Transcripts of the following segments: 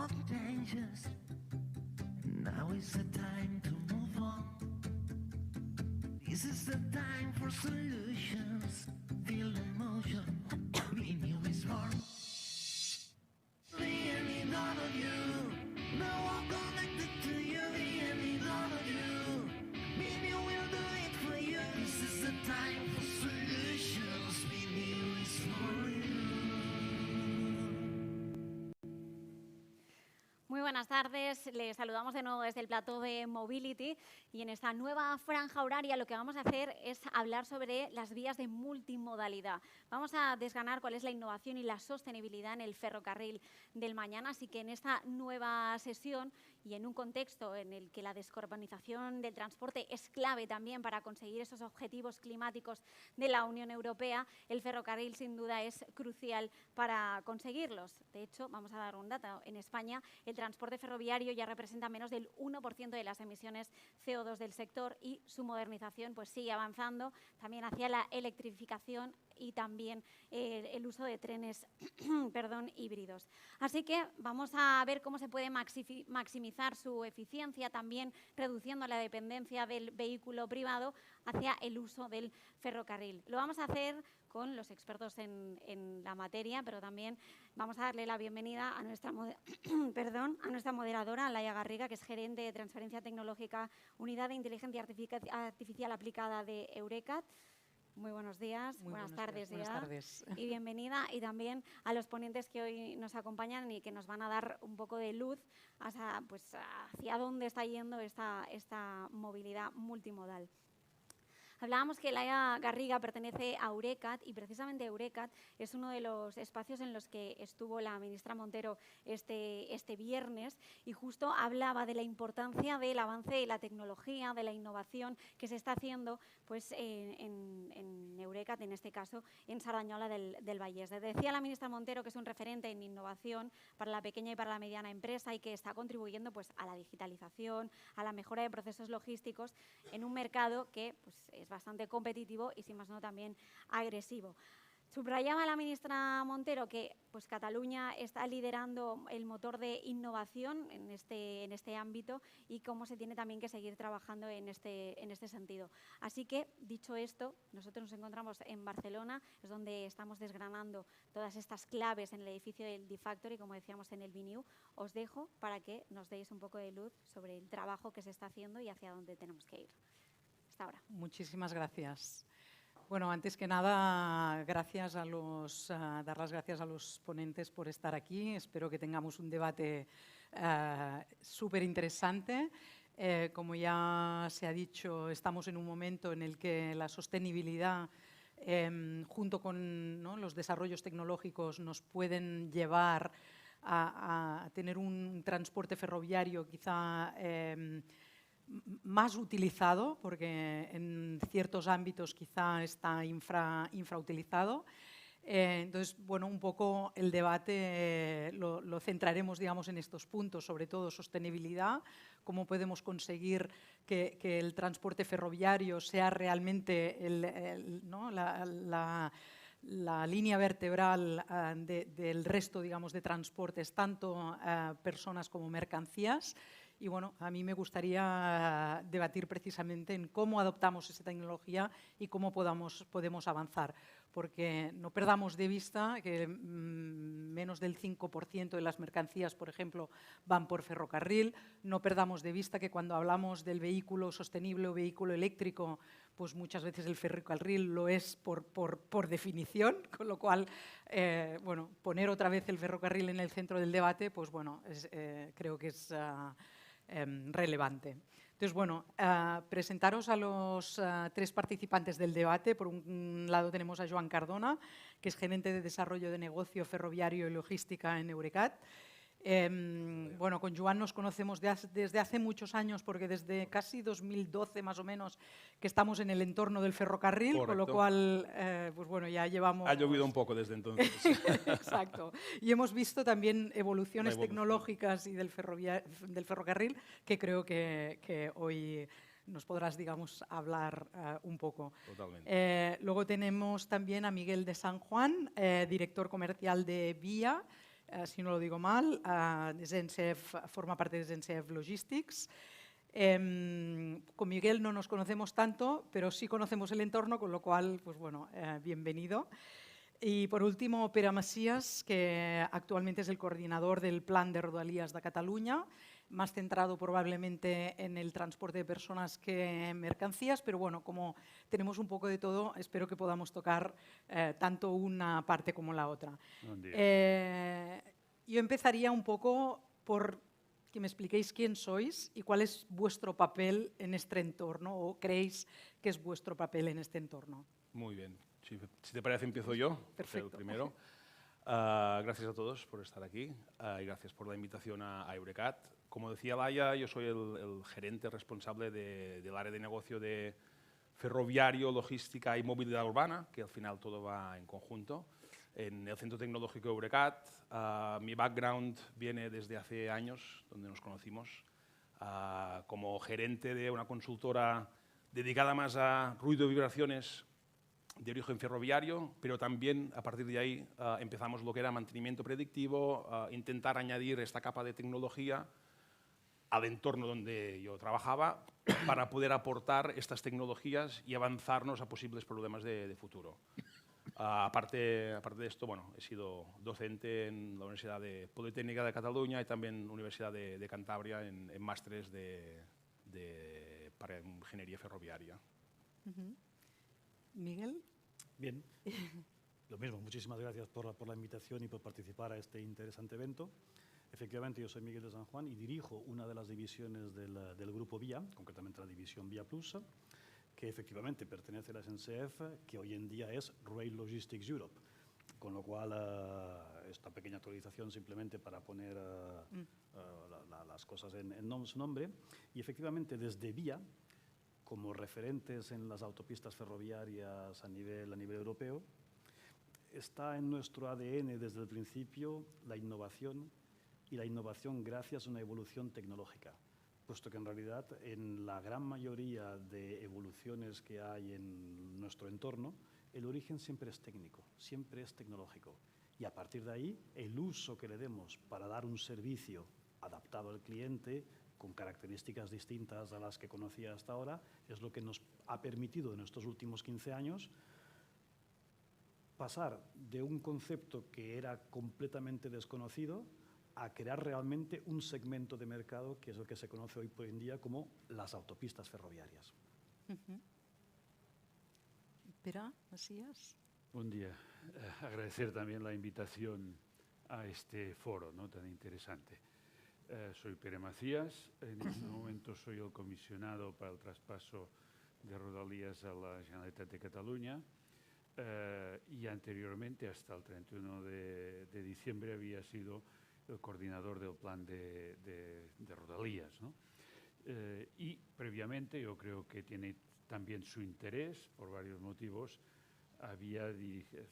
of changes. Now is the time to move on. This is the time for solutions. Feel emotion. Be new is born. The end all of you. No one connected to you. The end all of you. Be new will do it for you. This is the time for solutions. Be new is for you. Muy buenas tardes, les saludamos de nuevo desde el plató de Mobility y en esta nueva franja horaria lo que vamos a hacer es hablar sobre las vías de multimodalidad. Vamos a desgranar cuál es la innovación y la sostenibilidad en el ferrocarril del mañana, así que en esta nueva sesión y en un contexto en el que la descarbonización del transporte es clave también para conseguir esos objetivos climáticos de la Unión Europea, el ferrocarril sin duda es crucial para conseguirlos. De hecho, vamos a dar un dato, en España el transporte ferroviario ya representa menos del 1% de las emisiones CO2 del sector y su modernización pues sigue avanzando también hacia la electrificación y también el uso de trenes híbridos. Así que vamos a ver cómo se puede maximizar su eficiencia, también reduciendo la dependencia del vehículo privado hacia el uso del ferrocarril. Lo vamos a hacer con los expertos en la materia, pero también vamos a darle la bienvenida a nuestra, a nuestra moderadora, Laia Garriga, que es gerente de Transferencia Tecnológica, Unidad de Inteligencia Artificial Aplicada de Eurecat. Muy buenos días, buenas tardes. Buenas tardes. Y bienvenida. Y también a los ponentes que hoy nos acompañan y que nos van a dar un poco de luz hacia dónde está yendo esta movilidad multimodal. Hablábamos que Laia Garriga pertenece a Eurecat y precisamente Eurecat es uno de los espacios en los que estuvo la ministra Montero este viernes y justo hablaba de la importancia del avance de la tecnología, de la innovación que se está haciendo pues, en Eurecat, en este caso en Sardañola del Vallès. Decía la ministra Montero que es un referente en innovación para la pequeña y para la mediana empresa y que está contribuyendo pues, a la digitalización, a la mejora de procesos logísticos en un mercado que pues, es bastante competitivo y, sin más no, también agresivo. Subrayaba la ministra Montero que pues, Cataluña está liderando el motor de innovación en este ámbito y cómo se tiene también que seguir trabajando en este sentido. Así que, dicho esto, nosotros nos encontramos en Barcelona, es donde estamos desgranando todas estas claves en el edificio del D-Factory, como decíamos en el BNIU. Os dejo para que nos deis un poco de luz sobre el trabajo que se está haciendo y hacia dónde tenemos que ir. Ahora. Muchísimas gracias. Bueno, antes que nada, dar las gracias a los ponentes por estar aquí. Espero que tengamos un debate súper interesante. Como ya se ha dicho, estamos en un momento en el que la sostenibilidad, junto con los desarrollos tecnológicos, nos pueden llevar a tener un transporte ferroviario quizá más utilizado, porque en ciertos ámbitos quizá está infrautilizado. Entonces, bueno, un poco el debate lo centraremos, digamos, en estos puntos, sobre todo sostenibilidad, cómo podemos conseguir que el transporte ferroviario sea realmente la línea vertebral del resto, digamos, de transportes, tanto personas como mercancías. Y bueno, a mí me gustaría debatir precisamente en cómo adoptamos esa tecnología y cómo podemos avanzar. Porque no perdamos de vista que menos del 5% de las mercancías, por ejemplo, van por ferrocarril. No perdamos de vista que cuando hablamos del vehículo sostenible o vehículo eléctrico, pues muchas veces el ferrocarril lo es por definición, con lo cual, bueno, poner otra vez el ferrocarril en el centro del debate, pues bueno, creo que es relevante. Entonces, bueno, presentaros a los tres participantes del debate. Por un lado tenemos a Joan Cardona, que es gerente de desarrollo de negocio ferroviario y logística en Eurecat. Bueno, con Joan nos conocemos desde hace muchos años, porque desde casi 2012 más o menos que estamos en el entorno del ferrocarril. Correcto. Con lo cual, pues bueno, ya llevamos... Ha llovido un poco desde entonces. Exacto. Y hemos visto también evoluciones tecnológicas y del ferrocarril que creo que hoy nos podrás, digamos, hablar un poco. Totalmente. Luego tenemos también a Miguel de San Juan, director comercial de Via, si no lo digo mal, forma parte de SNCF Logistics. Con Miguel no nos conocemos tanto, pero sí conocemos el entorno, con lo cual, pues bueno, bienvenido. Y por último, Pere Macias, que actualmente es el coordinador del Plan de Rodalies de Cataluña, más centrado probablemente en el transporte de personas que en mercancías, pero bueno, como tenemos un poco de todo, espero que podamos tocar tanto una parte como la otra. Yo empezaría un poco por que me expliquéis quién sois y cuál es vuestro papel en este entorno, o creéis que es vuestro papel en este entorno. Muy bien. Si te parece, empiezo yo. Perfecto. El primero. Gracias a todos por estar aquí y gracias por la invitación a Eurecat. Como decía Laia, yo soy el gerente responsable del área de negocio de ferroviario, logística y movilidad urbana, que al final todo va en conjunto, en el Centro Tecnológico Eurecat. Mi background viene desde hace años, donde nos conocimos, como gerente de una consultora dedicada más a ruido y vibraciones de origen ferroviario, pero también a partir de ahí empezamos lo que era mantenimiento predictivo, intentar añadir esta capa de tecnología al entorno donde yo trabajaba para poder aportar estas tecnologías y avanzarnos a posibles problemas de futuro. Aparte de esto, bueno, he sido docente en la Universidad Politécnica de Cataluña y también Universidad de Cantabria en másteres para ingeniería ferroviaria. Miguel. Bien, lo mismo, muchísimas gracias por la invitación y por participar a este interesante evento. Efectivamente, yo soy Miguel de San Juan y dirijo una de las divisiones del grupo VIA, concretamente la división VIA Plus, que efectivamente pertenece a la SNCF, que hoy en día es Rail Logistics Europe. Con lo cual, esta pequeña actualización simplemente para poner las cosas en su nombre. Y efectivamente, desde VIA, como referentes en las autopistas ferroviarias a nivel europeo, está en nuestro ADN desde el principio la innovación, y la innovación gracias a una evolución tecnológica, puesto que en realidad en la gran mayoría de evoluciones que hay en nuestro entorno, el origen siempre es técnico, siempre es tecnológico. Y a partir de ahí, el uso que le demos para dar un servicio adaptado al cliente, con características distintas a las que conocía hasta ahora, es lo que nos ha permitido en estos últimos 15 años pasar de un concepto que era completamente desconocido a crear realmente un segmento de mercado que es el que se conoce hoy por en día como las autopistas ferroviarias. Pere Macias. Buen día. Agradecer también la invitación a este foro, ¿no?, tan interesante. Soy Pere Macias, en este momento soy el comisionado para el traspaso de Rodalies a la Generalitat de Cataluña y anteriormente, hasta el 31 de diciembre, había sido el coordinador del plan de Rodalies, ¿no? Y previamente, yo creo que tiene también su interés, por varios motivos, había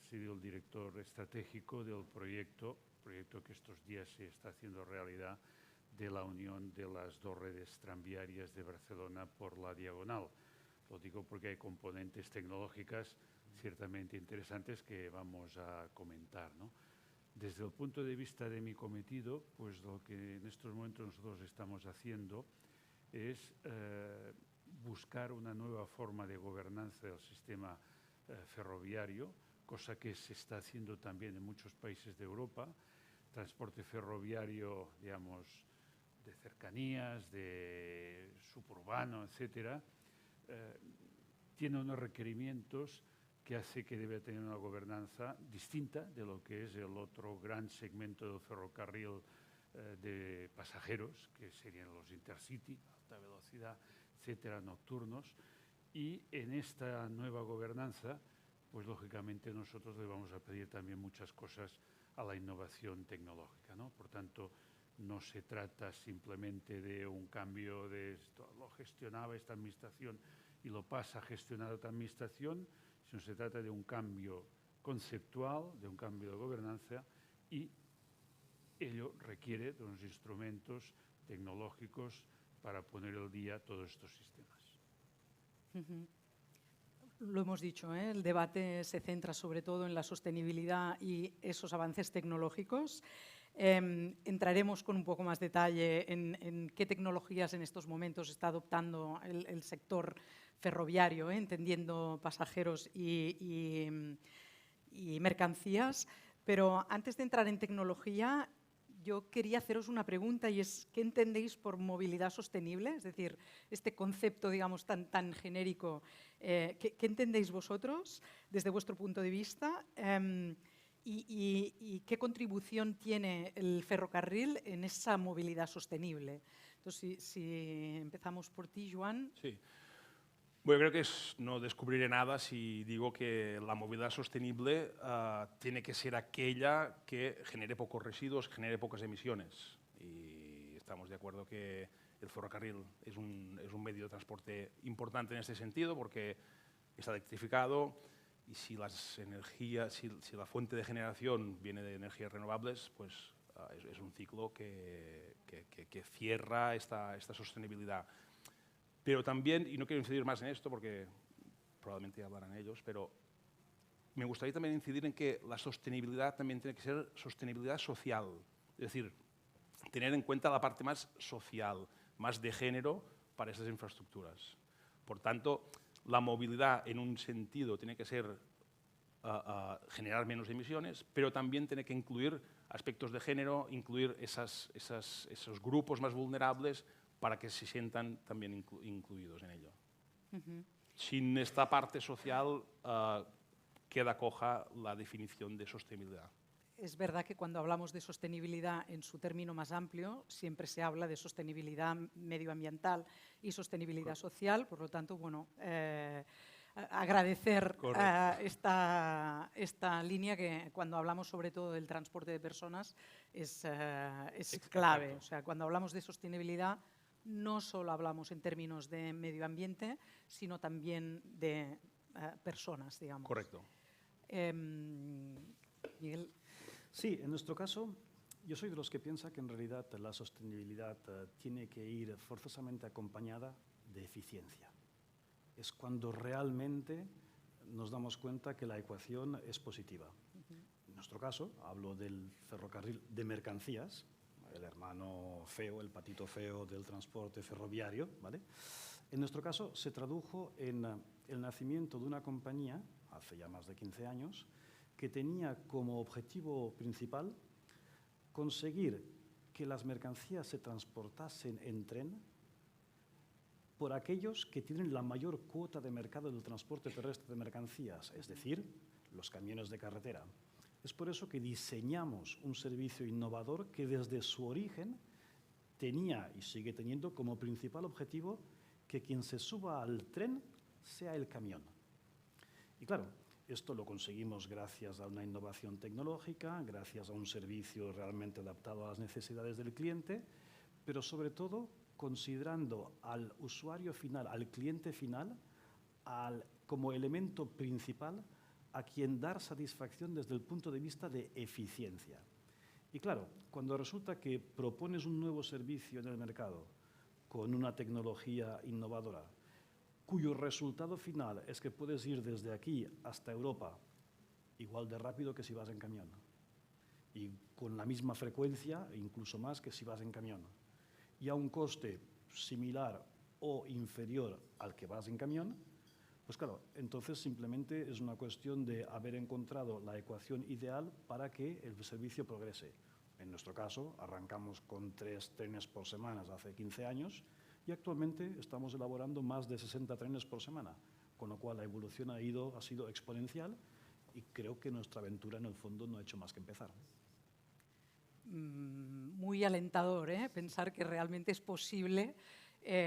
sido el director estratégico del proyecto que estos días se está haciendo realidad, de la unión de las dos redes tranviarias de Barcelona por la diagonal. Lo digo porque hay componentes tecnológicas ciertamente interesantes que vamos a comentar, ¿no? Desde el punto de vista de mi cometido, pues lo que en estos momentos nosotros estamos haciendo es buscar una nueva forma de gobernanza del sistema ferroviario, cosa que se está haciendo también en muchos países de Europa. Transporte ferroviario, digamos, de cercanías, de suburbano, etcétera, tiene unos requerimientos que hace que debe tener una gobernanza distinta de lo que es el otro gran segmento del ferrocarril de pasajeros, que serían los intercity, alta velocidad, etcétera, nocturnos. Y en esta nueva gobernanza, pues lógicamente nosotros le vamos a pedir también muchas cosas a la innovación tecnológica, ¿no? Por tanto, no se trata simplemente de un cambio de esto, lo gestionaba esta administración y lo pasa a gestionar otra administración, sino se trata de un cambio conceptual, de un cambio de gobernanza, y ello requiere de unos instrumentos tecnológicos para poner al día todos estos sistemas. Lo hemos dicho, ¿eh? El debate se centra sobre todo en la sostenibilidad y esos avances tecnológicos. Entraremos con un poco más detalle en qué tecnologías en estos momentos está adoptando el sector ferroviario, entendiendo pasajeros y mercancías. Pero antes de entrar en tecnología, yo quería haceros una pregunta y es, ¿qué entendéis por movilidad sostenible? Es decir, este concepto, digamos, tan genérico, ¿qué entendéis vosotros desde vuestro punto de vista? ¿Y qué contribución tiene el ferrocarril en esa movilidad sostenible? Entonces, si empezamos por ti, Joan. Sí. Bueno, creo que no descubriré nada si digo que la movilidad sostenible tiene que ser aquella que genere pocos residuos, genere pocas emisiones. Y estamos de acuerdo que el ferrocarril es un medio de transporte importante en este sentido porque está electrificado y si la fuente de generación viene de energías renovables, pues es un ciclo que cierra esta sostenibilidad. Pero también, y no quiero incidir más en esto porque probablemente hablarán ellos, pero me gustaría también incidir en que la sostenibilidad también tiene que ser sostenibilidad social. Es decir, tener en cuenta la parte más social, más de género para estas infraestructuras. Por tanto, la movilidad en un sentido tiene que ser generar menos emisiones, pero también tiene que incluir aspectos de género, incluir esos grupos más vulnerables para que se sientan también incluidos en ello. Sin esta parte social queda coja la definición de sostenibilidad. Es verdad que cuando hablamos de sostenibilidad en su término más amplio, siempre se habla de sostenibilidad medioambiental y sostenibilidad social, por lo tanto, bueno, agradecer esta línea que cuando hablamos sobre todo del transporte de personas es clave. O sea, cuando hablamos de sostenibilidad no solo hablamos en términos de medio ambiente, sino también de personas, digamos. Correcto. Miguel. Sí, en nuestro caso, yo soy de los que piensa que en realidad la sostenibilidad tiene que ir forzosamente acompañada de eficiencia. Es cuando realmente nos damos cuenta que la ecuación es positiva. En nuestro caso, hablo del ferrocarril de mercancías, el hermano feo, el patito feo del transporte ferroviario, ¿vale? En nuestro caso se tradujo en el nacimiento de una compañía, hace ya más de 15 años, que tenía como objetivo principal conseguir que las mercancías se transportasen en tren por aquellos que tienen la mayor cuota de mercado del transporte terrestre de mercancías, es decir, los camiones de carretera. Es por eso que diseñamos un servicio innovador que desde su origen tenía y sigue teniendo como principal objetivo que quien se suba al tren sea el camión. Y claro, esto lo conseguimos gracias a una innovación tecnológica, gracias a un servicio realmente adaptado a las necesidades del cliente, pero sobre todo considerando al usuario final, al cliente final, como elemento principal a quien dar satisfacción desde el punto de vista de eficiencia. Y claro, cuando resulta que propones un nuevo servicio en el mercado con una tecnología innovadora, cuyo resultado final es que puedes ir desde aquí hasta Europa igual de rápido que si vas en camión y con la misma frecuencia, incluso más que si vas en camión, y a un coste similar o inferior al que vas en camión, pues claro, entonces simplemente es una cuestión de haber encontrado la ecuación ideal para que el servicio progrese. En nuestro caso, arrancamos con 3 trenes por semana hace 15 años y actualmente estamos elaborando más de 60 trenes por semana, con lo cual la evolución ha sido exponencial y creo que nuestra aventura en el fondo no ha hecho más que empezar. Muy alentador, pensar que realmente es posible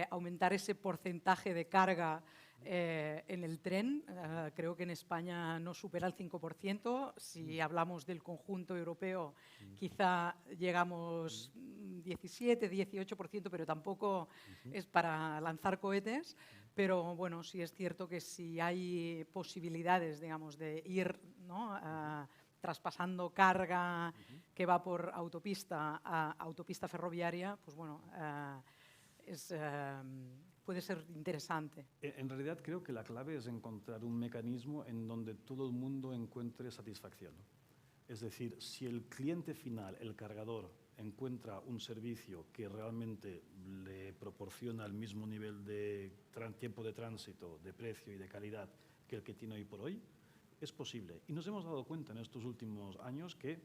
aumentar ese porcentaje de carga en el tren. Creo que en España no supera el 5%. Si hablamos del conjunto europeo, quizá llegamos 17, 18%, pero tampoco es para lanzar cohetes. Pero bueno, sí es cierto que si hay posibilidades, digamos, de ir, ¿no?, traspasando carga que va por autopista a autopista ferroviaria, pues bueno, puede ser interesante. En realidad creo que la clave es encontrar un mecanismo en donde todo el mundo encuentre satisfacción. Es decir, si el cliente final, el cargador, encuentra un servicio que realmente le proporciona el mismo nivel de tiempo de tránsito, de precio y de calidad que el que tiene hoy por hoy, es posible. Y nos hemos dado cuenta en estos últimos años que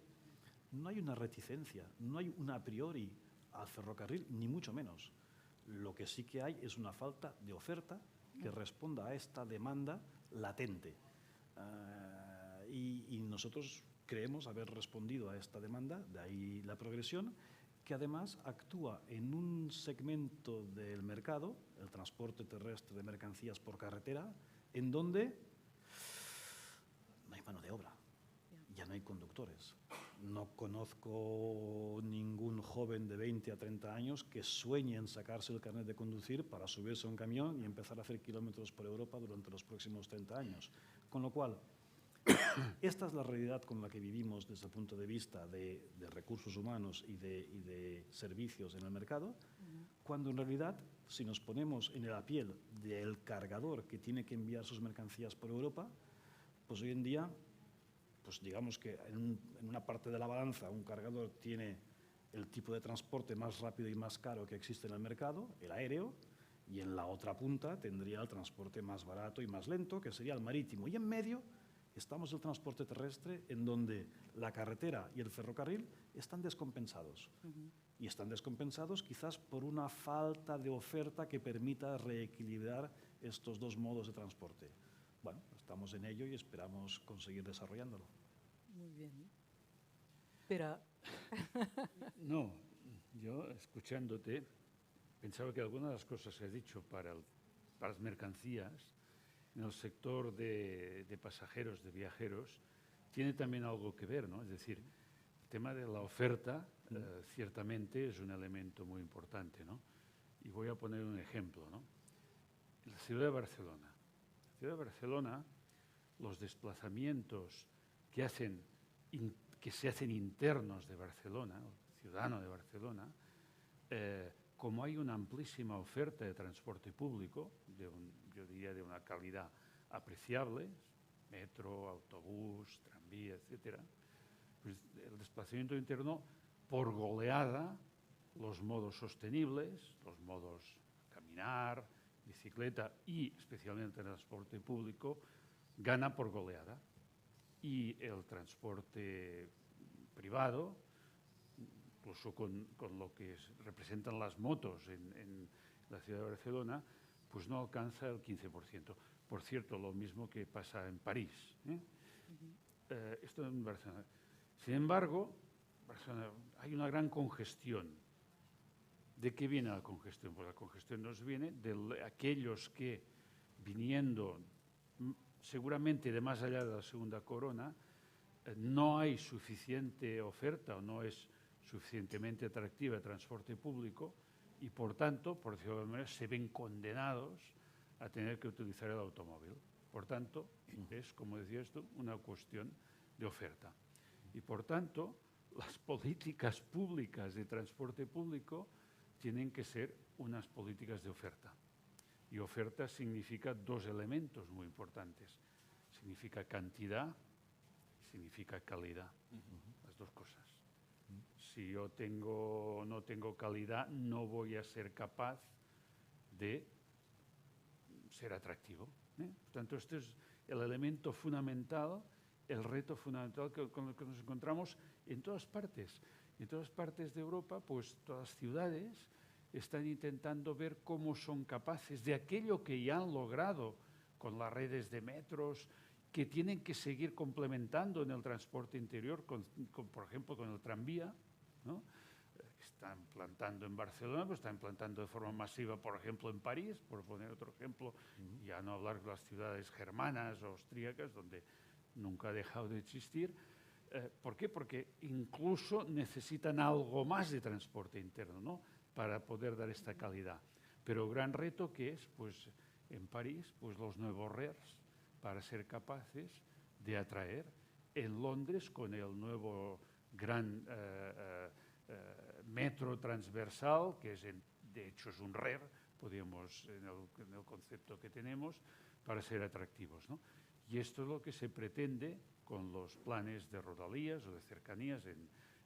no hay una reticencia, no hay una a priori al ferrocarril, ni mucho menos. Lo que sí que hay es una falta de oferta que responda a esta demanda latente. Y nosotros creemos haber respondido a esta demanda, de ahí la progresión, que además actúa en un segmento del mercado, el transporte terrestre de mercancías por carretera, en donde no hay mano de obra, ya no hay conductores. No conozco ningún joven de 20 a 30 años que sueñe en sacarse el carnet de conducir para subirse a un camión y empezar a hacer kilómetros por Europa durante los próximos 30 años. Con lo cual, esta es la realidad con la que vivimos desde el punto de vista de recursos humanos y de servicios en el mercado, cuando en realidad, si nos ponemos en la piel del cargador que tiene que enviar sus mercancías por Europa, pues hoy en día, pues digamos que en una parte de la balanza un cargador tiene el tipo de transporte más rápido y más caro que existe en el mercado, el aéreo, y en la otra punta tendría el transporte más barato y más lento, que sería el marítimo. Y en medio estamos el transporte terrestre, en donde la carretera y el ferrocarril están descompensados. Y están descompensados quizás por una falta de oferta que permita reequilibrar estos dos modos de transporte. Bueno, estamos en ello y esperamos conseguir desarrollándolo. Muy bien. Pero No, yo escuchándote pensaba que algunas de las cosas que has dicho para las mercancías en el sector de pasajeros, de viajeros, tiene también algo que ver, ¿no? Es decir, el tema de la oferta ciertamente es un elemento muy importante, ¿no? Y voy a poner un ejemplo, ¿no? En la ciudad de Barcelona. En la ciudad de Barcelona, los desplazamientos que se hacen internos de Barcelona, ciudadano de Barcelona, como hay una amplísima oferta de transporte público, yo diría de una calidad apreciable, metro, autobús, tranvía, etcétera, pues el desplazamiento interno, por goleada, los modos sostenibles, los modos caminar, bicicleta y especialmente el transporte público, gana por goleada. Y el transporte privado, incluso con lo que representan las motos en la ciudad de Barcelona, pues no alcanza el 15%. Por cierto, lo mismo que pasa en París. Esto en Barcelona. Sin embargo, Barcelona, hay una gran congestión. ¿De qué viene la congestión? Pues la congestión nos viene de aquellos que, viniendo seguramente de más allá de la segunda corona, no hay suficiente oferta o no es suficientemente atractiva el transporte público y, por tanto, por decirlo de alguna manera, se ven condenados a tener que utilizar el automóvil. Por tanto, es, como decías tú, una cuestión de oferta. Y, por tanto, las políticas públicas de transporte público tienen que ser unas políticas de oferta. Y oferta significa dos elementos muy importantes. Significa cantidad, significa calidad. Las dos cosas. Si yo no tengo calidad, no voy a ser capaz de ser atractivo. Por tanto, este es el elemento fundamental, el reto fundamental con el que nos encontramos en todas partes. En todas partes de Europa, pues todas las ciudades están intentando ver cómo son capaces de aquello que ya han logrado con las redes de metros, que tienen que seguir complementando en el transporte interior, por ejemplo, con el tranvía, ¿no? Están implantando en Barcelona, pues están implantando de forma masiva, por ejemplo, en París, por poner otro ejemplo, ya no hablar de las ciudades germanas o austríacas, donde nunca ha dejado de existir. ¿Por qué? Porque incluso necesitan algo más de transporte interno, ¿no?, para poder dar esta calidad. Pero el gran reto que es, pues, en París, pues los nuevos RERs, para ser capaces de atraer en Londres con el nuevo gran metro transversal, que de hecho es un RER, podríamos, en el concepto que tenemos, para ser atractivos, ¿no? Y esto es lo que se pretende con los planes de rodalías o de cercanías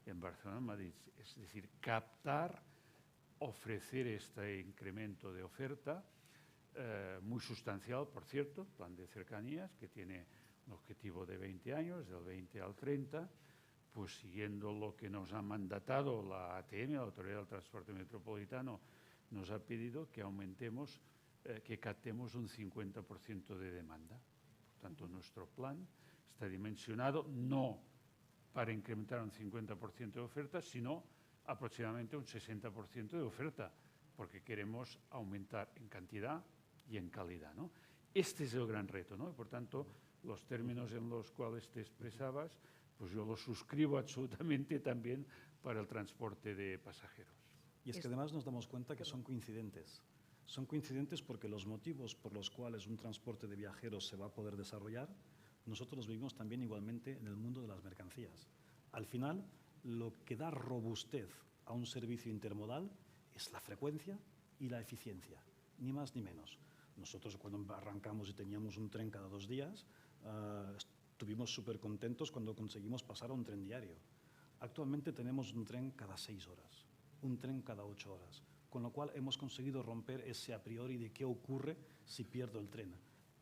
en Barcelona, Madrid. Es decir, captar, ofrecer este incremento de oferta muy sustancial, por cierto, plan de cercanías, que tiene un objetivo de 20 años, del 20 al 30, pues siguiendo lo que nos ha mandatado la ATM, la Autoridad del Transporte Metropolitano, nos ha pedido que aumentemos, que captemos un 50% de demanda. Por tanto, nuestro plan está dimensionado no para incrementar un 50% de oferta, sino aproximadamente un 60% de oferta, porque queremos aumentar en cantidad y en calidad, ¿no? Este es el gran reto, ¿no? Y por tanto, los términos en los cuales te expresabas, pues yo los suscribo absolutamente también para el transporte de pasajeros. Y es que además nos damos cuenta que son coincidentes. Son coincidentes porque los motivos por los cuales un transporte de viajeros se va a poder desarrollar, nosotros los vivimos también igualmente en el mundo de las mercancías. Al final, lo que da robustez a un servicio intermodal es la frecuencia y la eficiencia, ni más ni menos. Nosotros cuando arrancamos y teníamos un tren cada 2 días, estuvimos súper contentos cuando conseguimos pasar a un tren diario. Actualmente tenemos un tren cada 6 horas, un tren cada 8 horas, con lo cual hemos conseguido romper ese a priori de qué ocurre si pierdo el tren.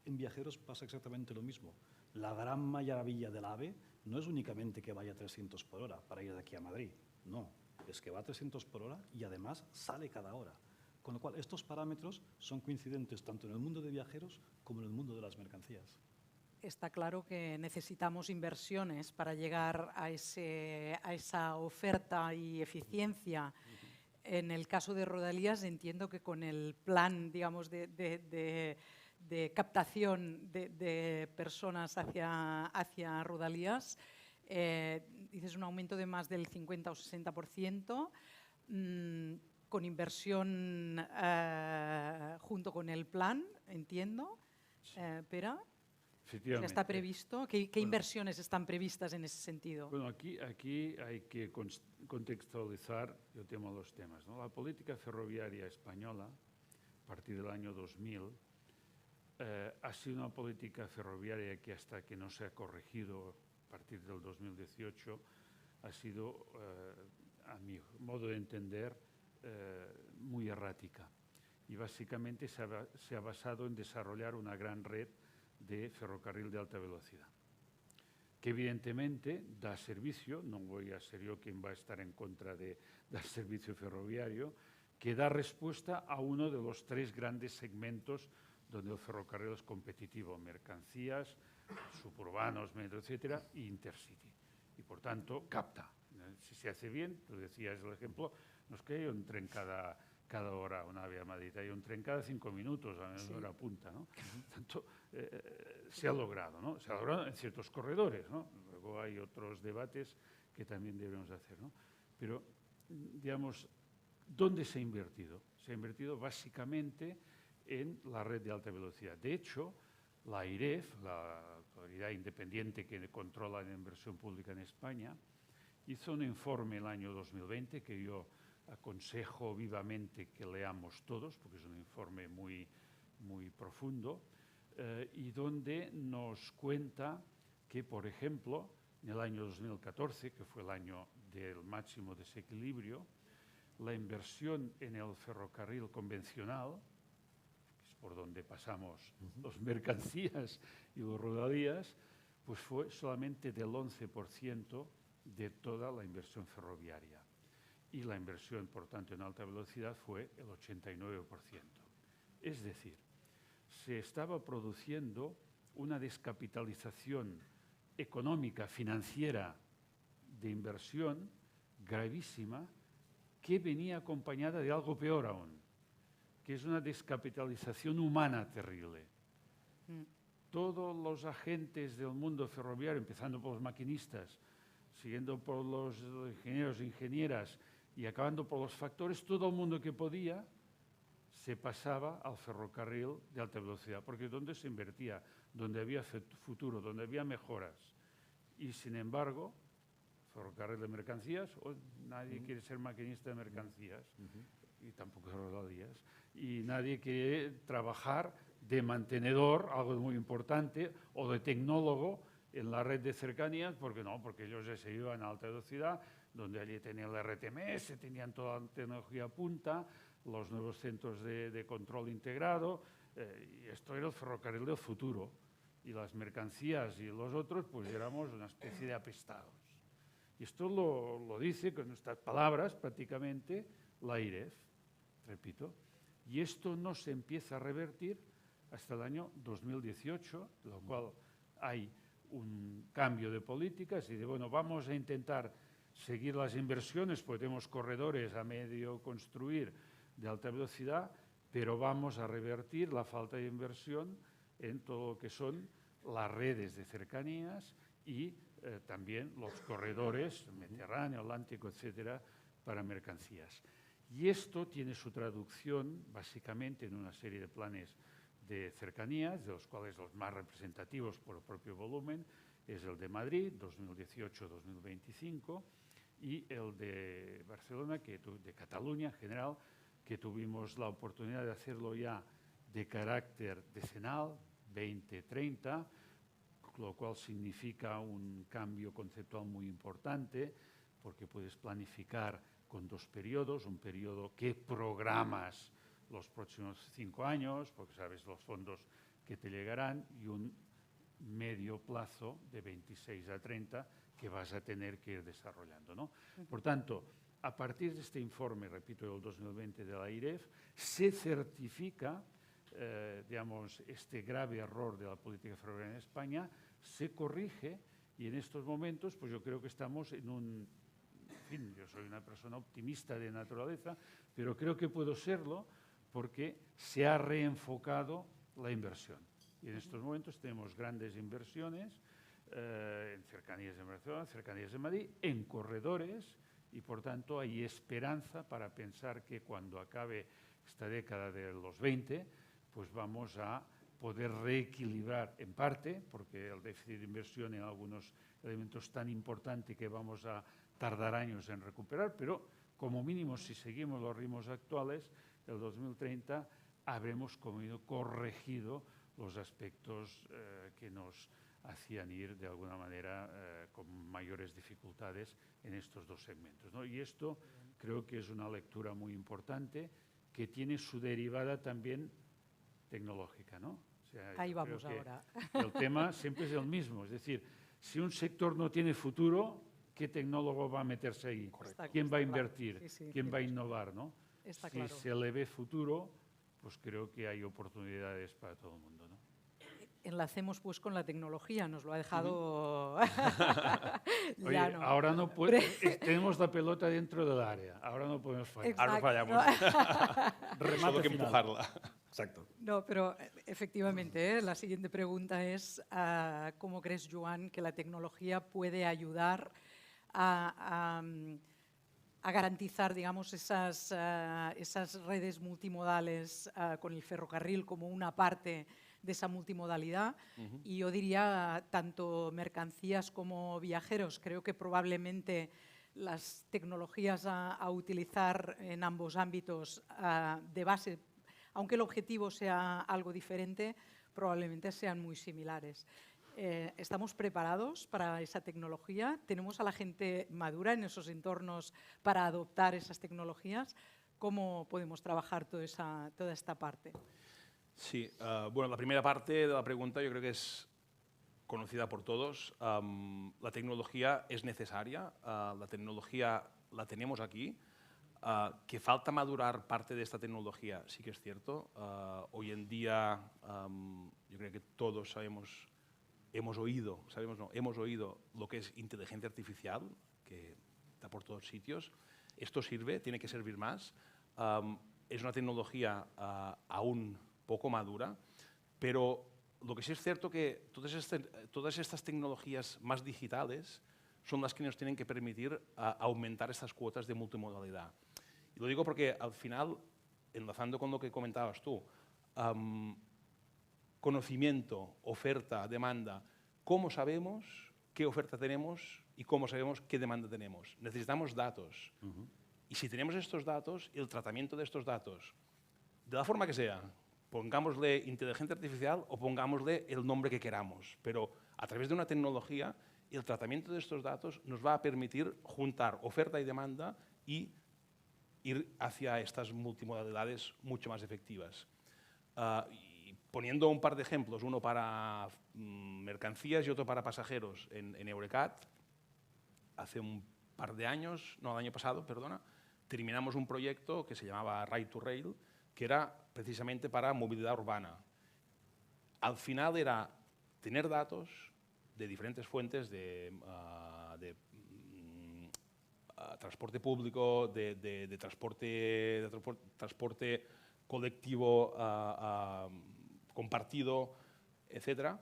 En viajeros pasa exactamente lo mismo. La gran maravilla del AVE no es únicamente que vaya a 300 por hora para ir de aquí a Madrid, no, es que va a 300 por hora y además sale cada hora. Con lo cual, estos parámetros son coincidentes tanto en el mundo de viajeros como en el mundo de las mercancías. Está claro que necesitamos inversiones para llegar a esa oferta y eficiencia. En el caso de Rodalías, entiendo que con el plan, digamos, de captación de personas hacia Rodalías, dices un aumento de más del 50 o 60%, con inversión junto con el plan, entiendo, Pere. Efectivamente. ¿Está previsto? ¿Qué inversiones están previstas en ese sentido? Bueno, aquí hay que contextualizar el tema de los temas, ¿no? La política ferroviaria española, a partir del año 2000, ha sido una política ferroviaria que hasta que no se ha corregido a partir del 2018, ha sido, a mi modo de entender, muy errática. Y básicamente se ha basado en desarrollar una gran red de ferrocarril de alta velocidad, que evidentemente da servicio, no voy a ser yo quien va a estar en contra de dar servicio ferroviario, que da respuesta a uno de los 3 grandes segmentos donde el ferrocarril es competitivo: mercancías, suburbanos, metro, etcétera, e intercity. Y por tanto, capta. Si se hace bien, tú decías el ejemplo, no es que haya un tren cada hora, una AVE a Madrid, hay un tren cada 5 minutos, a menos hora punta, ¿no? Por tanto, se ha logrado, ¿no? Se ha logrado en ciertos corredores, ¿no? Luego hay otros debates que también debemos hacer, ¿no? Pero, digamos, ¿dónde se ha invertido? Se ha invertido básicamente en la red de alta velocidad. De hecho, la AIREF, la autoridad independiente que controla la inversión pública en España, hizo un informe el año 2020 que yo aconsejo vivamente que leamos todos, porque es un informe muy, muy profundo, y donde nos cuenta que, por ejemplo, en el año 2014, que fue el año del máximo desequilibrio, la inversión en el ferrocarril convencional, que es por donde pasamos las mercancías y los rodalías, pues fue solamente del 11% de toda la inversión ferroviaria. Y la inversión, por tanto, en alta velocidad fue el 89%. Es decir, se estaba produciendo una descapitalización económica, financiera, de inversión gravísima, que venía acompañada de algo peor aún, que es una descapitalización humana terrible. Todos los agentes del mundo ferroviario, empezando por los maquinistas, siguiendo por los ingenieros e ingenieras y acabando por los factores, todo el mundo que podía se pasaba al ferrocarril de alta velocidad, porque donde se invertía, donde había futuro, donde había mejoras. Y sin embargo, ferrocarril de mercancías, nadie quiere ser maquinista de mercancías, y tampoco de rodalías, y nadie quiere trabajar de mantenedor, algo muy importante, o de tecnólogo en la red de cercanías, porque no, porque ellos ya se iban a alta velocidad, donde allí tenían el RTMS, tenían toda la tecnología punta, los nuevos centros de control integrado, y esto era el ferrocarril del futuro. Y las mercancías y los otros, pues éramos una especie de apestados. Y esto lo dice con estas palabras prácticamente la IREF, repito. Y esto no se empieza a revertir hasta el año 2018, lo cual hay un cambio de políticas y de, bueno, vamos a intentar seguir las inversiones, pues tenemos corredores a medio construir de alta velocidad, pero vamos a revertir la falta de inversión en todo lo que son las redes de cercanías y también los corredores Mediterráneo, Atlántico, etcétera, para mercancías. Y esto tiene su traducción básicamente en una serie de planes de cercanías, de los cuales los más representativos por el propio volumen es el de Madrid, 2018-2025, y el de Barcelona, de Cataluña en general, que tuvimos la oportunidad de hacerlo ya de carácter decenal, 2030, lo cual significa un cambio conceptual muy importante, porque puedes planificar con 2 periodos, un periodo que programas los próximos 5 años, porque sabes los fondos que te llegarán, y un medio plazo de 26 a 30 que vas a tener que ir desarrollando, ¿no? Por tanto, a partir de este informe, repito, del 2020 de la IREF, se certifica, digamos, este grave error de la política ferroviaria en España, se corrige y en estos momentos, pues yo creo que estamos en un... En fin, yo soy una persona optimista de naturaleza, pero creo que puedo serlo porque se ha reenfocado la inversión. Y en estos momentos tenemos grandes inversiones en cercanías de Barcelona, cercanías de Madrid, en corredores, y por tanto hay esperanza para pensar que cuando acabe esta década de los 20, pues vamos a poder reequilibrar en parte, porque el déficit de inversión en algunos elementos tan importante que vamos a tardar años en recuperar, pero como mínimo si seguimos los ritmos actuales, el 2030 habremos corregido los aspectos que nos hacían ir de alguna manera con mayores dificultades en estos 2 segmentos, ¿no? Y esto creo que es una lectura muy importante que tiene su derivada también tecnológica, ¿no? O sea, ahí vamos ahora. El tema siempre es el mismo, es decir, si un sector no tiene futuro, ¿qué tecnólogo va a meterse ahí? ¿Quién va a invertir? Sí, sí, ¿Quién va a innovar, no? Está si claro. se le ve futuro, pues creo que hay oportunidades para todo el mundo, ¿no? Enlacemos pues con la tecnología, nos lo ha dejado Oye, ahora no tenemos la pelota dentro del área, ahora no podemos fallar. Exacto. Ahora no fallamos. Solo hay que empujarla. Exacto. No, pero efectivamente, la siguiente pregunta es ¿cómo crees, Joan, que la tecnología puede ayudar a garantizar, digamos, esas redes multimodales con el ferrocarril como una parte de esa multimodalidad? Y yo diría tanto mercancías como viajeros. Creo que probablemente las tecnologías a utilizar en ambos ámbitos de base, aunque el objetivo sea algo diferente, probablemente sean muy similares. ¿Estamos preparados para esa tecnología? ¿Tenemos a la gente madura en esos entornos para adoptar esas tecnologías? ¿Cómo podemos trabajar toda esta parte? Sí, bueno, la primera parte de la pregunta yo creo que es conocida por todos. La tecnología es necesaria, la tecnología la tenemos aquí. Que falta madurar parte de esta tecnología, sí que es cierto. Hoy en día yo creo que todos hemos oído lo que es inteligencia artificial, que está por todos sitios. Esto sirve, tiene que servir más. Es una tecnología aún poco madura, pero lo que sí es cierto que todas estas tecnologías más digitales son las que nos tienen que permitir aumentar estas cuotas de multimodalidad. Y lo digo porque al final, enlazando con lo que comentabas tú, conocimiento, oferta, demanda, ¿cómo sabemos qué oferta tenemos y cómo sabemos qué demanda tenemos? Necesitamos datos. Y si tenemos estos datos, el tratamiento de estos datos, de la forma que sea, pongámosle inteligencia artificial o pongámosle el nombre que queramos, pero a través de una tecnología el tratamiento de estos datos nos va a permitir juntar oferta y demanda y ir hacia estas multimodalidades mucho más efectivas. Y poniendo un par de ejemplos, uno para mercancías y otro para pasajeros, en Eurecat, hace un par de años, no, el año pasado, perdona, terminamos un proyecto que se llamaba Ride to Rail, que era precisamente para movilidad urbana. Al final era tener datos de diferentes fuentes de transporte público, de transporte colectivo compartido, etcétera,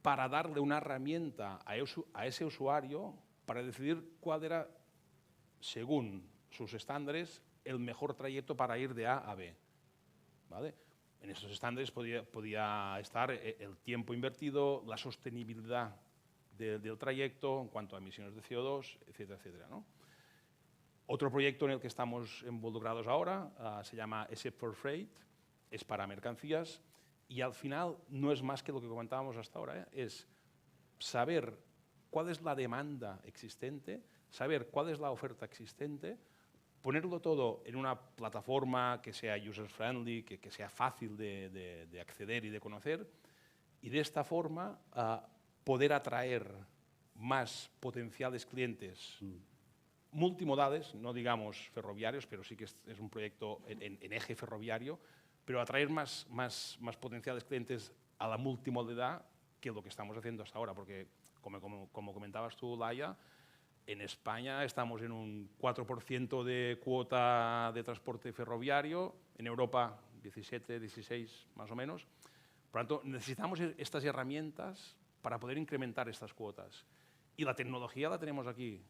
para darle una herramienta a ese usuario para decidir cuál era, según sus estándares, el mejor trayecto para ir de A a B. ¿Vale? En esos estándares podía estar el tiempo invertido, la sostenibilidad del trayecto en cuanto a emisiones de CO2, etcétera, etcétera, ¿no? Otro proyecto en el que estamos involucrados ahora se llama SF for Freight, es para mercancías y al final no es más que lo que comentábamos hasta ahora, es saber cuál es la demanda existente, saber cuál es la oferta existente, ponerlo todo en una plataforma que sea user-friendly, que sea fácil de acceder y de conocer, y de esta forma poder atraer más potenciales clientes multimodales, no digamos ferroviarios, pero sí que es un proyecto en eje ferroviario, pero atraer más potenciales clientes a la multimodalidad que lo que estamos haciendo hasta ahora, porque como comentabas tú, Laia, en España estamos en un 4% de cuota de transporte ferroviario, en Europa 17, 16 más o menos. Por lo tanto, necesitamos estas herramientas para poder incrementar estas cuotas. Y la tecnología la tenemos aquí.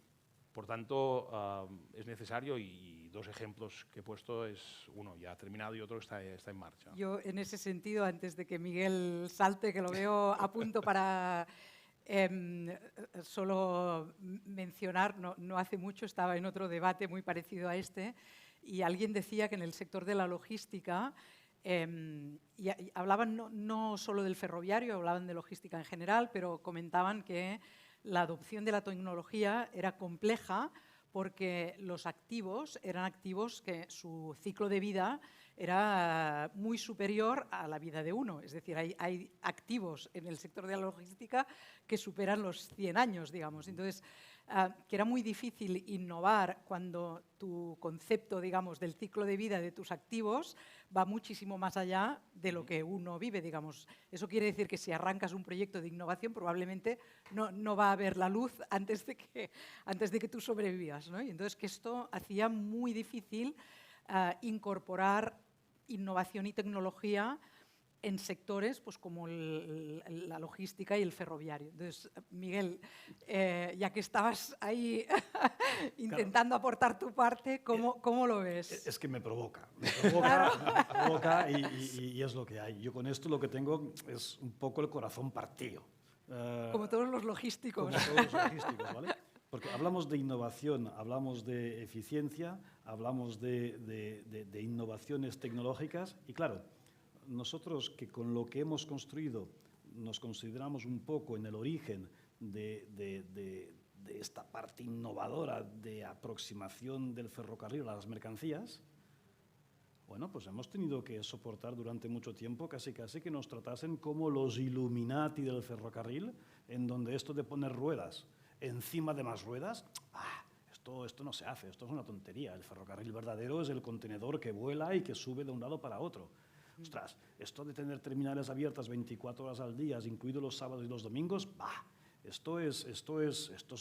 Por tanto, es necesario y dos ejemplos que he puesto es uno ya ha terminado y otro está en marcha. Yo, en ese sentido, antes de que Miguel salte, que lo veo a punto para solo mencionar, no hace mucho estaba en otro debate muy parecido a este y alguien decía que en el sector de la logística y hablaban no solo del ferroviario, hablaban de logística en general, pero comentaban que la adopción de la tecnología era compleja porque los activos eran activos que su ciclo de vida era muy superior a la vida de uno. Es decir, hay activos en el sector de la logística que superan los 100 años, digamos. Entonces, que era muy difícil innovar cuando tu concepto, digamos, del ciclo de vida de tus activos va muchísimo más allá de lo que uno vive, digamos. Eso quiere decir que si arrancas un proyecto de innovación probablemente no va a haber la luz antes de que tú sobrevivas, ¿no? Y entonces que esto hacía muy difícil incorporar innovación y tecnología en sectores pues, como la logística y el ferroviario. Entonces, Miguel, ya que estabas ahí intentando aportar tu parte, ¿cómo lo ves? Es que me provoca y es lo que hay. Yo con esto lo que tengo es un poco el corazón partido. Como todos los logísticos. Como todos los logísticos, ¿vale? Porque hablamos de innovación, hablamos de eficiencia, hablamos de innovaciones tecnológicas y claro, nosotros que con lo que hemos construido nos consideramos un poco en el origen de esta parte innovadora de aproximación del ferrocarril a las mercancías, bueno, pues hemos tenido que soportar durante mucho tiempo casi que nos tratasen como los Illuminati del ferrocarril, en donde esto de poner ruedas encima de más ruedas, esto no se hace, esto es una tontería. El ferrocarril verdadero es el contenedor que vuela y que sube de un lado para otro. Ostras, esto de tener terminales abiertas 24 horas al día, incluidos los sábados y los domingos, esto es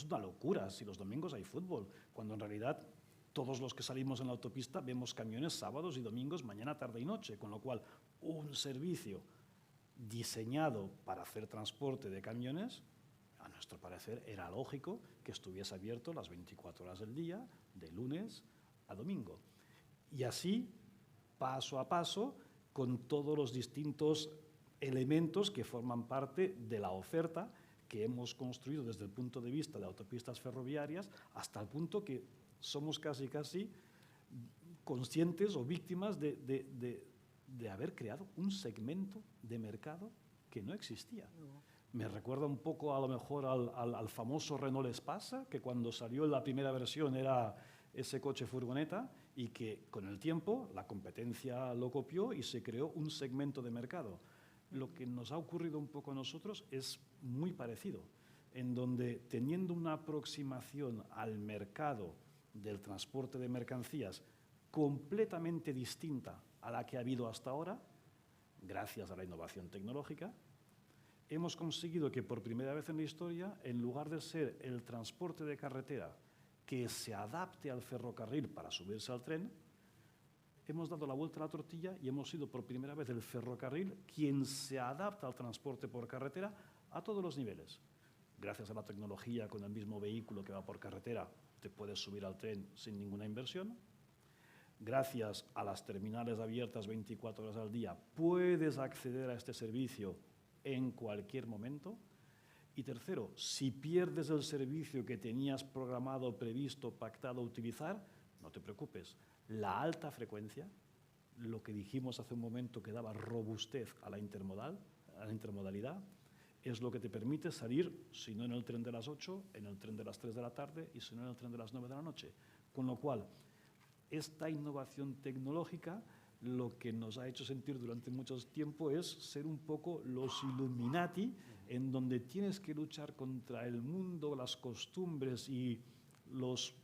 una locura. Si los domingos hay fútbol, cuando en realidad todos los que salimos en la autopista vemos camiones sábados y domingos, mañana, tarde y noche, con lo cual un servicio diseñado para hacer transporte de camiones, a nuestro parecer era lógico que estuviese abierto las 24 horas del día, de lunes a domingo. Y así, paso a paso, con todos los distintos elementos que forman parte de la oferta que hemos construido desde el punto de vista de autopistas ferroviarias hasta el punto que somos casi conscientes o víctimas de de haber creado un segmento de mercado que no existía. Me recuerda un poco a lo mejor al famoso Renault Espace, que cuando salió la primera versión era ese coche furgoneta y que con el tiempo la competencia lo copió y se creó un segmento de mercado. Lo que nos ha ocurrido un poco a nosotros es muy parecido, en donde teniendo una aproximación al mercado del transporte de mercancías completamente distinta a la que ha habido hasta ahora, gracias a la innovación tecnológica, hemos conseguido que por primera vez en la historia, en lugar de ser el transporte de carretera que se adapte al ferrocarril para subirse al tren, hemos dado la vuelta a la tortilla y hemos sido por primera vez el ferrocarril quien se adapta al transporte por carretera a todos los niveles. Gracias a la tecnología, con el mismo vehículo que va por carretera, te puedes subir al tren sin ninguna inversión. Gracias a las terminales abiertas 24 horas al día, puedes acceder a este servicio en cualquier momento. Y tercero, si pierdes el servicio que tenías programado, previsto, pactado utilizar, no te preocupes. La alta frecuencia, lo que dijimos hace un momento que daba robustez a la intermodalidad, es lo que te permite salir, si no en el tren de las 8, en el tren de las 3 de la tarde y si no en el tren de las 9 de la noche. Con lo cual, esta innovación tecnológica lo que nos ha hecho sentir durante mucho tiempo es ser un poco los Illuminati, en donde tienes que luchar contra el mundo, las costumbres y los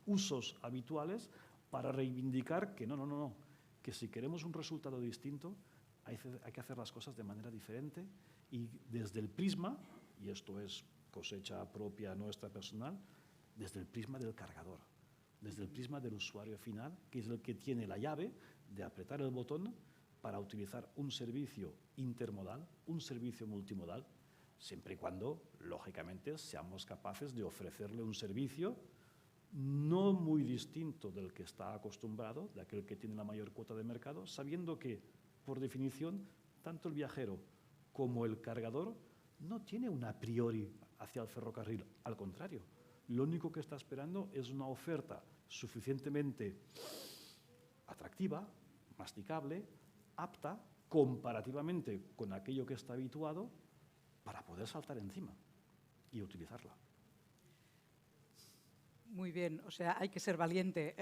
usos habituales para reivindicar que no, que si queremos un resultado distinto hay que hacer las cosas de manera diferente y desde el prisma, y esto es cosecha propia nuestra personal, desde el prisma del cargador, desde el prisma del usuario final, que es el que tiene la llave de apretar el botón para utilizar un servicio intermodal, un servicio multimodal, siempre y cuando, lógicamente, seamos capaces de ofrecerle un servicio no muy distinto del que está acostumbrado, de aquel que tiene la mayor cuota de mercado, sabiendo que, por definición, tanto el viajero como el cargador no tiene un a priori hacia el ferrocarril. Al contrario, lo único que está esperando es una oferta suficientemente atractiva, masticable, apta, comparativamente con aquello que está habituado, para poder saltar encima y utilizarla. Muy bien, o sea, hay que ser valiente.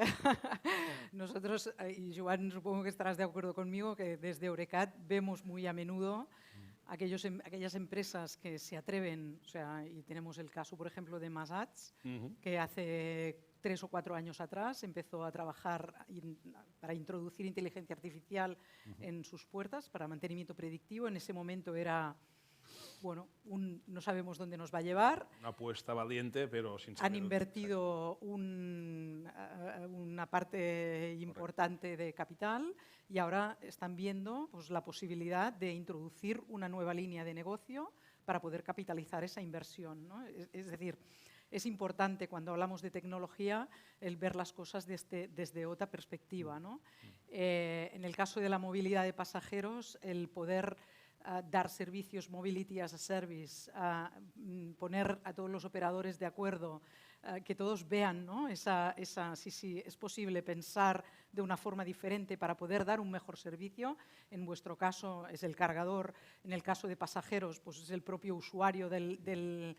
Nosotros, y Joan, supongo que estarás de acuerdo conmigo, que desde Eurecat vemos muy a menudo aquellas empresas que se atreven, o sea, y tenemos el caso, por ejemplo, de Masats, que hace 3 o 4 años atrás empezó a trabajar para introducir inteligencia artificial en sus puertas para mantenimiento predictivo. En ese momento era, bueno, no sabemos dónde nos va a llevar. Una apuesta valiente, pero sin saber. Han invertido una parte importante de capital y ahora están viendo pues, la posibilidad de introducir una nueva línea de negocio para poder capitalizar esa inversión, ¿no? Es decir, es importante cuando hablamos de tecnología el ver las cosas desde otra perspectiva, ¿no? En el caso de la movilidad de pasajeros, el poder dar servicios Mobility as a Service, poner a todos los operadores de acuerdo, que todos vean, ¿no? Si es posible pensar de una forma diferente para poder dar un mejor servicio. En vuestro caso es el cargador, en el caso de pasajeros pues es el propio usuario del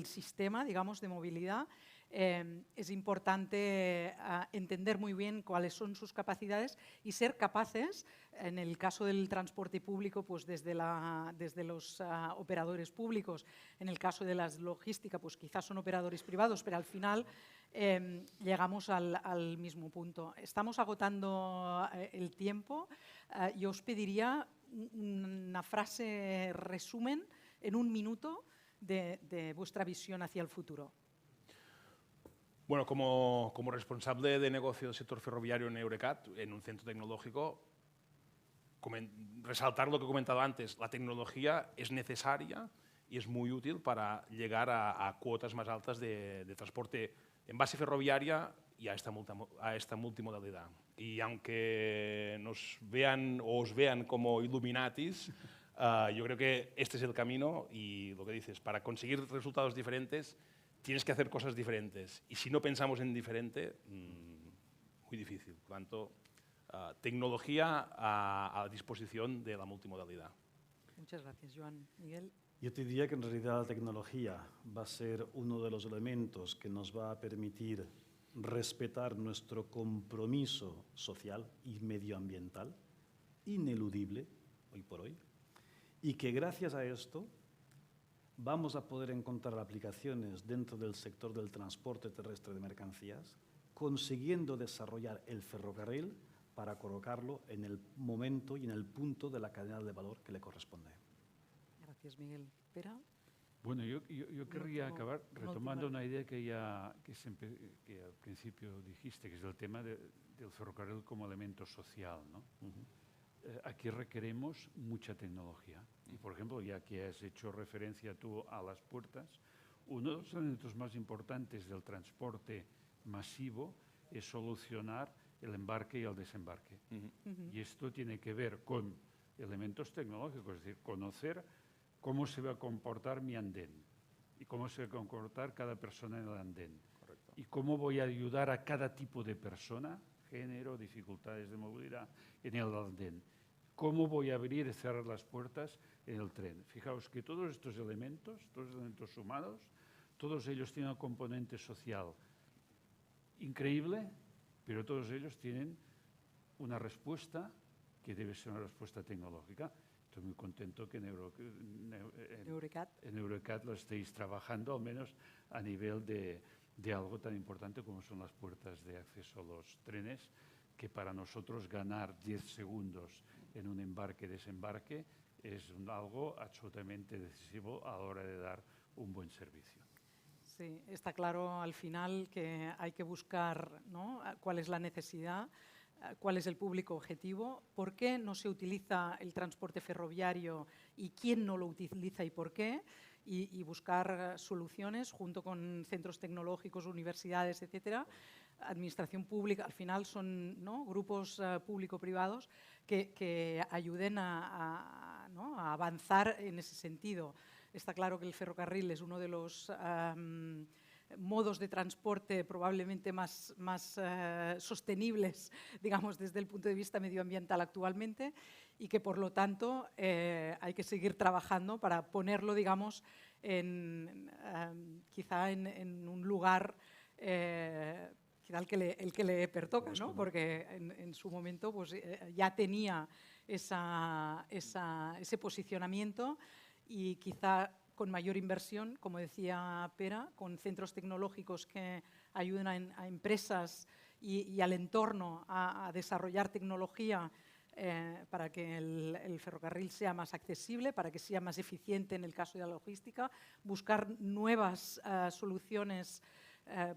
sistema, digamos, de movilidad. Es importante entender muy bien cuáles son sus capacidades y ser capaces, en el caso del transporte público, pues desde los operadores públicos, en el caso de la logística, pues quizás son operadores privados, pero al final llegamos al mismo punto. Estamos agotando el tiempo. Yo os pediría una frase resumen en 1 minuto de vuestra visión hacia el futuro. Bueno, como responsable de negocio del sector ferroviario en Eurecat, en un centro tecnológico, resaltar lo que he comentado antes, la tecnología es necesaria y es muy útil para llegar a cuotas más altas de transporte en base ferroviaria y a esta multimodalidad. Y aunque nos vean o os vean como Illuminatis, yo creo que este es el camino y lo que dices, para conseguir resultados diferentes, tienes que hacer cosas diferentes. Y si no pensamos en diferente, muy difícil. Por tanto, tecnología a disposición de la multimodalidad. Muchas gracias, Joan. Miguel. Yo te diría que en realidad la tecnología va a ser uno de los elementos que nos va a permitir respetar nuestro compromiso social y medioambiental, ineludible hoy por hoy, y que gracias a esto vamos a poder encontrar aplicaciones dentro del sector del transporte terrestre de mercancías, consiguiendo desarrollar el ferrocarril para colocarlo en el momento y en el punto de la cadena de valor que le corresponde. Gracias, Miguel. Pera. Bueno, yo querría acabar retomando última. una idea que al principio dijiste, que es el tema del ferrocarril como elemento social, ¿no? Aquí requeremos mucha tecnología. Y, por ejemplo, ya que has hecho referencia tú a las puertas, uno de los elementos más importantes del transporte masivo es solucionar el embarque y el desembarque. Y esto tiene que ver con elementos tecnológicos, es decir, conocer cómo se va a comportar mi andén y cómo se va a comportar cada persona en el andén. Correcto. Y cómo voy a ayudar a cada tipo de persona, género, dificultades de movilidad en el andén. Cómo voy a abrir y cerrar las puertas en el tren. Fijaos que todos estos elementos humanos, todos ellos tienen un componente social increíble, pero todos ellos tienen una respuesta que debe ser una respuesta tecnológica. Estoy muy contento que en Eurecat lo estéis trabajando, al menos a nivel de algo tan importante como son las puertas de acceso a los trenes, que para nosotros ganar 10 segundos en un embarque-desembarque es algo absolutamente decisivo a la hora de dar un buen servicio. Sí, está claro al final que hay que buscar, ¿no?, cuál es la necesidad, cuál es el público objetivo, por qué no se utiliza el transporte ferroviario y quién no lo utiliza y por qué, y buscar soluciones junto con centros tecnológicos, universidades, etcétera. Administración pública, al final son, ¿no?, grupos público-privados que ayuden ¿no?, a avanzar en ese sentido. Está claro que el ferrocarril es uno de los modos de transporte probablemente más sostenibles, digamos, desde el punto de vista medioambiental actualmente, y que, por lo tanto, hay que seguir trabajando para ponerlo, digamos, quizá en un lugar quizá el que le pertoca, ¿no? Porque en su momento pues, ya tenía ese posicionamiento, y quizá con mayor inversión, como decía Pera, con centros tecnológicos que ayuden a empresas y al entorno a desarrollar tecnología para que el ferrocarril sea más accesible, para que sea más eficiente en el caso de la logística, buscar nuevas soluciones,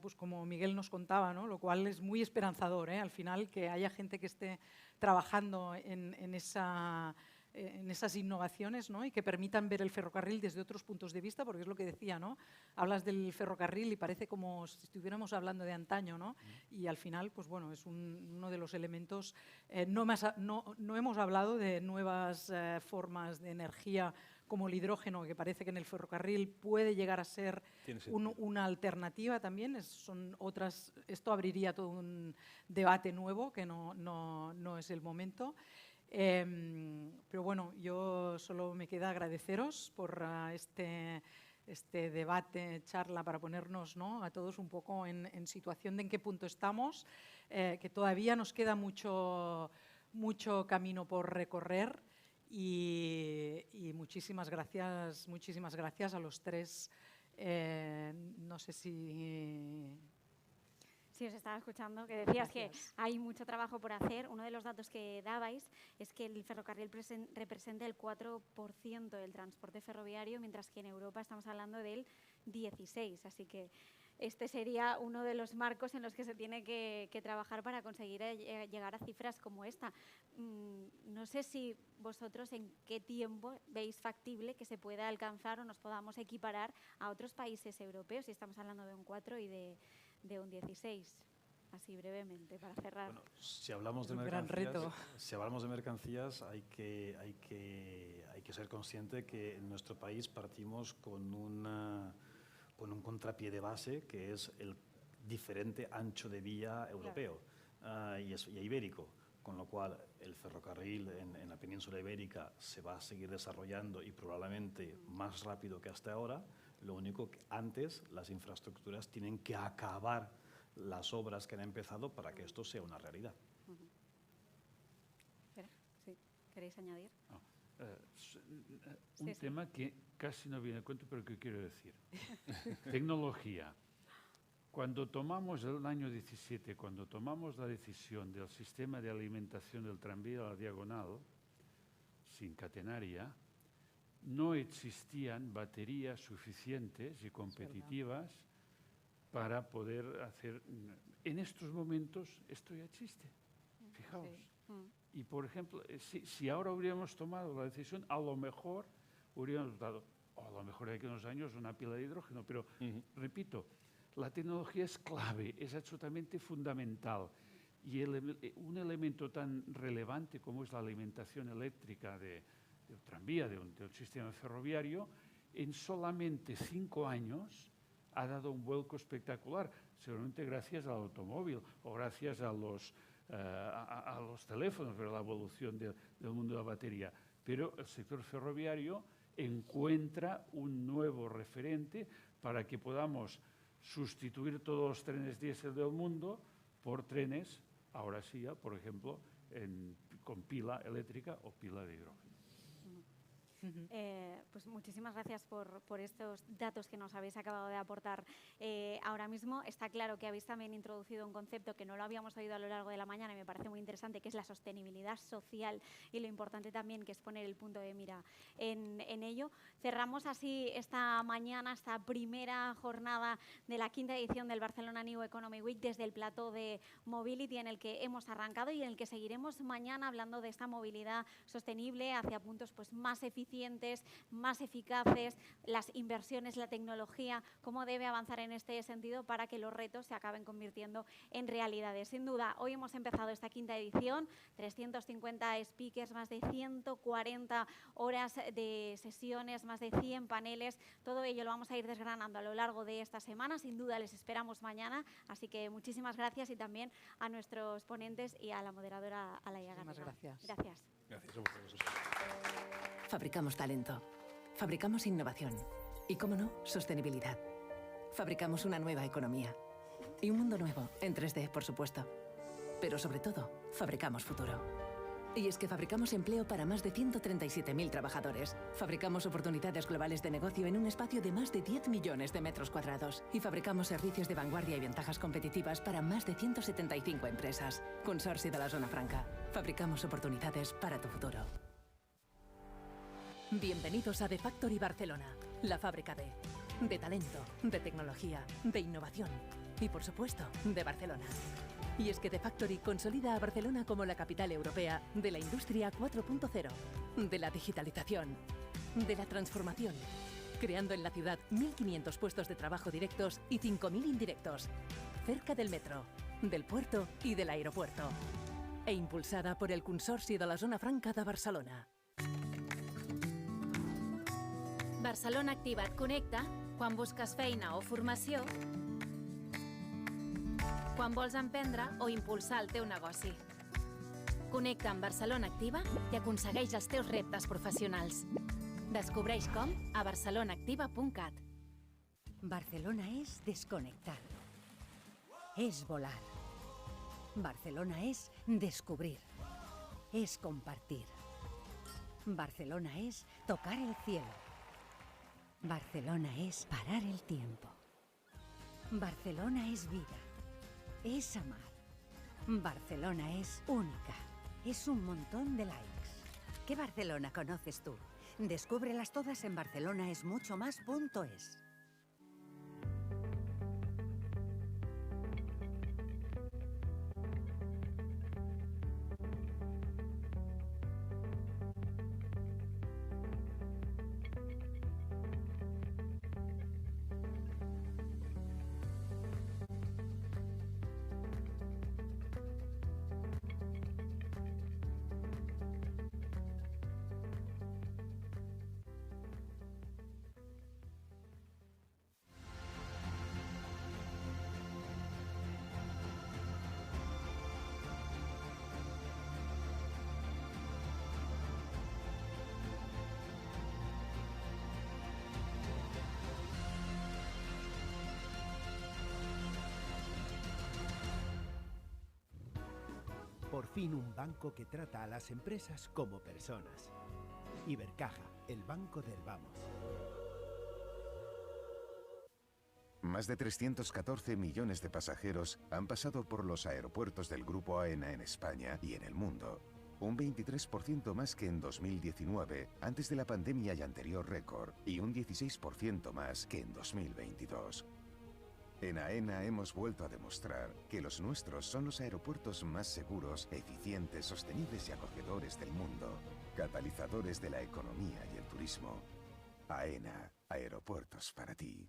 pues como Miguel nos contaba, ¿no?, lo cual es muy esperanzador, al final, que haya gente que esté trabajando en esas innovaciones, ¿no?, y que permitan ver el ferrocarril desde otros puntos de vista, porque es lo que decía, ¿no?, hablas del ferrocarril y parece como si estuviéramos hablando de antaño, ¿no?, y al final, pues bueno, es uno de los elementos. No hemos hablado de nuevas formas de energía como el hidrógeno, que parece que en el ferrocarril puede llegar a ser una alternativa también. Esto abriría todo un debate nuevo, que no es el momento. Pero bueno, yo solo me queda agradeceros por este debate, charla, para ponernos, ¿no?, a todos un poco en situación de en qué punto estamos, que todavía nos queda mucho camino por recorrer, y muchísimas gracias a los tres. No sé si... Sí, os estaba escuchando, que decías Gracias. que hay mucho trabajo por hacer. Uno de los datos que dabais es que el ferrocarril representa el 4% del transporte ferroviario, mientras que en Europa estamos hablando del 16%. Así que este sería uno de los marcos en los que se tiene que trabajar para conseguir llegar a cifras como esta. No sé si vosotros en qué tiempo veis factible que se pueda alcanzar o nos podamos equiparar a otros países europeos, si estamos hablando de un 4 y de un 16, así brevemente, para cerrar. Bueno, si hablamos de Un gran reto. mercancías, hay que ser consciente que en nuestro país partimos con un contrapié de base, que es el diferente ancho de vía europeo y ibérico. con lo cual el ferrocarril en la península ibérica se va a seguir desarrollando y probablemente más rápido que hasta ahora. Lo único que antes las infraestructuras tienen que acabar las obras que han empezado para que esto sea una realidad. Espera, sí, ¿queréis añadir? Un Sí, sí. tema que casi no viene a cuento, pero que quiero decir. Tecnología. Cuando tomamos el año 17, cuando tomamos la decisión del sistema de alimentación del tranvía a la diagonal, sin catenaria, no existían baterías suficientes y competitivas para poder hacer... En estos momentos esto ya existe. Fijaos. Sí. Y, por ejemplo, si ahora hubiéramos tomado la decisión, a lo mejor hubiéramos dado, o a lo mejor hay que unos años, una pila de hidrógeno. Pero, repito, la tecnología es clave, es absolutamente fundamental. Y un elemento tan relevante como es la alimentación eléctrica de un tranvía, de un sistema ferroviario, en solamente 5 años ha dado un vuelco espectacular, seguramente gracias al automóvil o gracias a los teléfonos, pero la evolución del mundo de la batería. Pero el sector ferroviario encuentra un nuevo referente para que podamos sustituir todos los trenes diésel del mundo por trenes, ahora sí, por ejemplo, con pila eléctrica o pila de hidrógeno. Pues muchísimas gracias por estos datos que nos habéis acabado de aportar ahora mismo. Está claro que habéis también introducido un concepto que no lo habíamos oído a lo largo de la mañana y me parece muy interesante, que es la sostenibilidad social y lo importante también que es poner el punto de mira en ello. Cerramos así esta mañana, esta primera jornada de la 5ª edición del Barcelona New Economy Week desde el plató de Mobility en el que hemos arrancado y en el que seguiremos mañana hablando de esta movilidad sostenible hacia puntos pues, más eficientes, más eficaces, las inversiones, la tecnología, cómo debe avanzar en este sentido para que los retos se acaben convirtiendo en realidades. Sin duda, hoy hemos empezado esta 5ª edición, 350 speakers, más de 140 horas de sesiones, más de 100 paneles, todo ello lo vamos a ir desgranando a lo largo de esta semana. Sin duda, les esperamos mañana, así que muchísimas gracias y también a nuestros ponentes y a la moderadora Alaia Garriga. Muchísimas gracias. Gracias. Gracias a vosotros. Fabricamos talento, fabricamos innovación y, cómo no, sostenibilidad. Fabricamos una nueva economía y un mundo nuevo, en 3D, por supuesto. Pero sobre todo, fabricamos futuro. Y es que fabricamos empleo para más de 137.000 trabajadores. Fabricamos oportunidades globales de negocio en un espacio de más de 10 millones de metros cuadrados. Y fabricamos servicios de vanguardia y ventajas competitivas para más de 175 empresas. Consorcio de la Zona Franca. Fabricamos oportunidades para tu futuro. Bienvenidos a The Factory Barcelona, la fábrica de talento, de tecnología, de innovación y, por supuesto, de Barcelona. Y es que The Factory consolida a Barcelona como la capital europea de la industria 4.0, de la digitalización, de la transformación, creando en la ciudad 1.500 puestos de trabajo directos y 5.000 indirectos, cerca del metro, del puerto y del aeropuerto, e impulsada por el Consorci de la Zona Franca de Barcelona. Barcelona Activa et connecta quan busques feina o formació, quan vols emprendre o impulsar el teu negoci. Connecta amb Barcelona Activa i aconsegueix els teus reptes professionals. Descobreix com a barcelonaactiva.cat. Barcelona es desconectar. Es volar. Barcelona es descubrir. Es compartir. Barcelona es tocar el cielo. Barcelona es parar el tiempo. Barcelona es vida. Es amar. Barcelona es única. Es un montón de likes. ¿Qué Barcelona conoces tú? Descúbrelas todas en barcelonaesmuchomás.es. fin un banco que trata a las empresas como personas. Ibercaja, el banco del vamos. Más de 314 millones de pasajeros han pasado por los aeropuertos del Grupo AENA en España y en el mundo. Un 23% más que en 2019, antes de la pandemia y anterior récord, y un 16% más que en 2022. En AENA hemos vuelto a demostrar que los nuestros son los aeropuertos más seguros, eficientes, sostenibles y acogedores del mundo, catalizadores de la economía y el turismo. AENA, aeropuertos para ti.